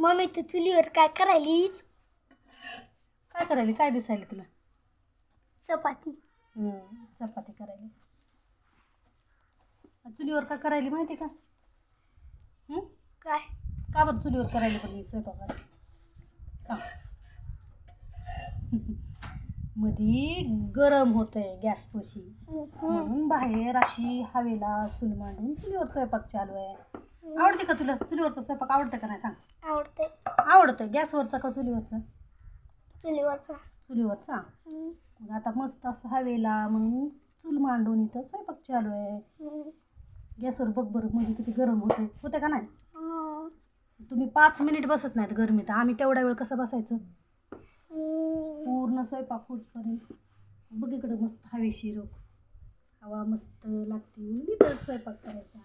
Mummy तू चुलीवर काय करायली? काय करायली? काय दिसायला तुला? चपाती. चपाती करायली. चुलीवर का करायली माहिती का? काय? का बरं चुलीवर करायली पण मी स्वयंपाक सांग. मधी गरम होतंय गॅस पशी म्हणून बाहेर अशी हवेला चूल मांडून चुलीवर स्वयंपाक चालू आहे. आवडते का तुला चुलीवरचा स्वयंपाक? आवडतं का नाही सांग? आवडते. आवडतं. गॅसवरचा का चुलीवरचा? चुलीवरचा. चुलीवरचा. मग आता मस्त असं हवेला म्हणून चूल मांडून इथं स्वयंपाक चालू आहे. गॅसवर बघ बरं मध्ये किती गरम होते का नाही? तुम्ही 5 मिनिट बसत नाहीत गरमीत, आम्ही तेवढा वेळ कसं बसायचं? पूर्ण स्वयंपाक होतपर्यंत बघ इकडं मस्त हवेशीर हवा मस्त लागते, इथं स्वयंपाक करायचा.